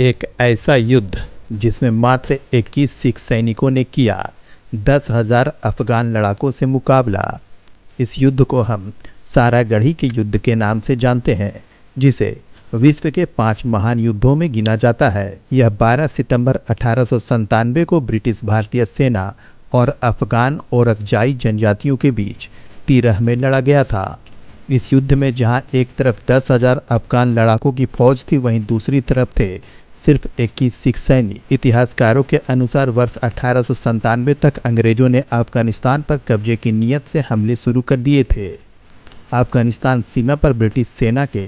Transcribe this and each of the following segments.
एक ऐसा युद्ध जिसमें मात्र 21 सिख सैनिकों ने किया 10,000 अफगान लड़ाकों से मुकाबला। इस युद्ध को हम सारागढ़ी के युद्ध के नाम से जानते हैं, जिसे विश्व के 5 महान युद्धों में गिना जाता है। यह 12 सितंबर 1897 को ब्रिटिश भारतीय सेना और अफगान ओरकजाई जनजातियों के बीच तिरह में लड़ा गया था। इस युद्ध में जहां एक तरफ 10,000 अफगान लड़ाकों की फौज थी, वहीं दूसरी तरफ थे सिर्फ 21 सिख सैनिक। इतिहासकारों के अनुसार वर्ष 1897 तक अंग्रेजों ने अफगानिस्तान पर कब्जे की नीयत से हमले शुरू कर दिए थे। अफगानिस्तान सीमा पर ब्रिटिश सेना के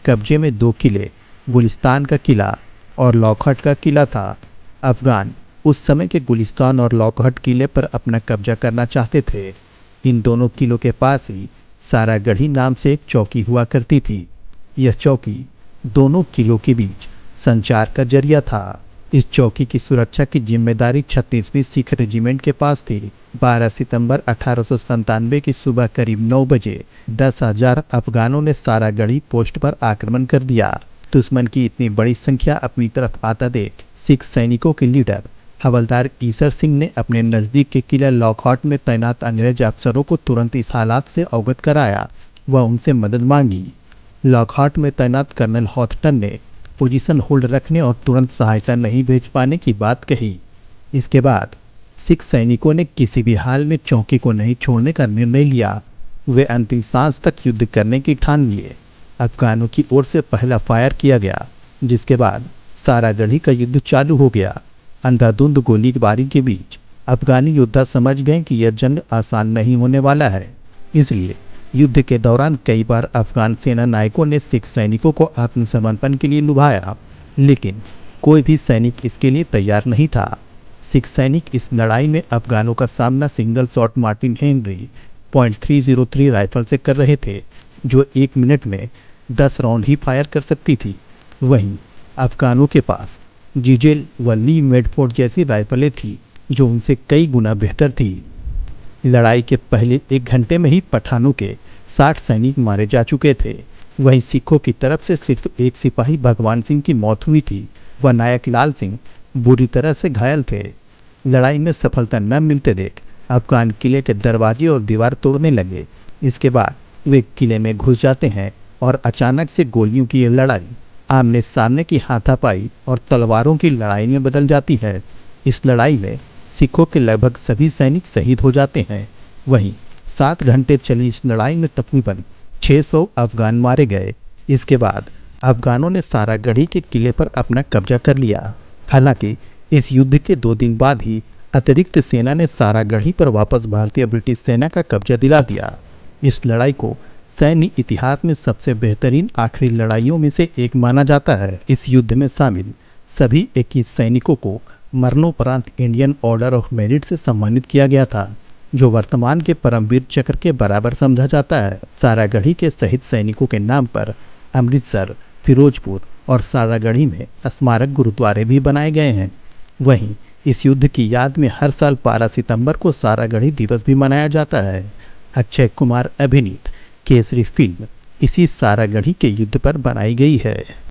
कब्जे में 2 किले, गुलिस्तान का किला और लॉकहार्ट का किला था। अफगान उस समय के गुलिस्तान और लॉकहार्ट किले पर अपना कब्जा करना चाहते थे। इन दोनों किलों के पास ही सारागढ़ी नाम से एक चौकी हुआ करती थी। यह चौकी दोनों किलों के बीच संचार का जरिया था। इस चौकी की सुरक्षा की जिम्मेदारी 36वीं सिख रेजिमेंट के पास थी। 12 सितंबर 1897 की सुबह करीब 9 बजे 10,000 अफगानों ने सारागढ़ी पोस्ट पर आक्रमण कर दिया। दुश्मन की इतनी बड़ी संख्या अपनी तरफ आता देख सिख सैनिकों के लीडर हवलदार ईसर सिंह ने अपने नज़दीक के किला लॉकहार्ट में तैनात अंग्रेज अफसरों को तुरंत इस हालात से अवगत कराया व उनसे मदद मांगी। लॉकहार्ट में तैनात कर्नल हॉथटन ने पोजीशन होल्ड रखने और तुरंत सहायता नहीं भेज पाने की बात कही। इसके बाद सिख सैनिकों ने किसी भी हाल में चौकी को नहीं छोड़ने का निर्णय लिया। वे अंतिम सांस तक युद्ध करने की ठान लिए। अफगानों की ओर से पहला फायर किया गया, जिसके बाद सारागढ़ी का युद्ध चालू हो गया। अंधाधुंध गोलीबारी के बीच अफगानी योद्धा समझ गए कि यह जंग आसान नहीं होने वाला है। इसलिए युद्ध के दौरान कई बार अफगान सेना नायकों ने सिख सैनिकों को आत्मसमर्पण के लिए लुभाया, लेकिन कोई भी सैनिक इसके लिए तैयार नहीं था। सिख सैनिक इस लड़ाई में अफगानों का सामना single shot Martin Henry .303 rifle से कर रहे थे, जो 1 मिनट में 10 राउंड ही फायर कर सकती थी। वहीं अफगानों के पास जीजेल व ली मेडफोर्ड जैसी राइफलें थी, जो उनसे कई गुना बेहतर थी। लड़ाई के पहले 1 घंटे में ही पठानों के 60 सैनिक मारे जा चुके थे। वहीं सिखों की तरफ से सिर्फ एक सिपाही भगवान सिंह की मौत हुई थी व नायक लाल सिंह बुरी तरह से घायल थे। लड़ाई में सफलता न मिलते देख अफगान किले के दरवाजे और दीवार तोड़ने लगे। इसके बाद वे किले में घुस जाते हैं और अचानक से गोलियों की ये लड़ाई आमने सामने की हाथापाई और तलवारों की लड़ाई में बदल जाती है। इस लड़ाई में सिखों के लगभग सभी सैनिक शहीद हो जाते हैं। वहीं 7 घंटे चली इस लड़ाई में तकरीबन 600 अफगान मारे गए। इसके बाद अफगानों ने सारागढ़ी के किले पर अपना कब्जा कर लिया। हालांकि इस युद्ध के 2 दिन बाद ही अतिरिक्त सेना ने सारागढ़ी पर वापस भारतीय ब्रिटिश सेना का कब्जा दिला दिया। इस लड़ाई को सैन्य इतिहास में सबसे बेहतरीन आखिरी लड़ाइयों में से एक माना जाता है। इस युद्ध में शामिल सभी 21 सैनिकों को मरणोपरांत इंडियन ऑर्डर ऑफ मेरिट से सम्मानित किया गया था, जो वर्तमान के परमवीर चक्र के बराबर समझा जाता है। सारागढ़ी के शहीद सैनिकों के नाम पर अमृतसर, फिरोजपुर और सारागढ़ी में स्मारक गुरुद्वारे भी बनाए गए हैं। वहीं इस युद्ध की याद में हर साल 12 सितंबर को सारागढ़ी दिवस भी मनाया जाता है। अक्षय कुमार अभिनीत केसरी फिल्म इसी सारागढ़ी के युद्ध पर बनाई गई है।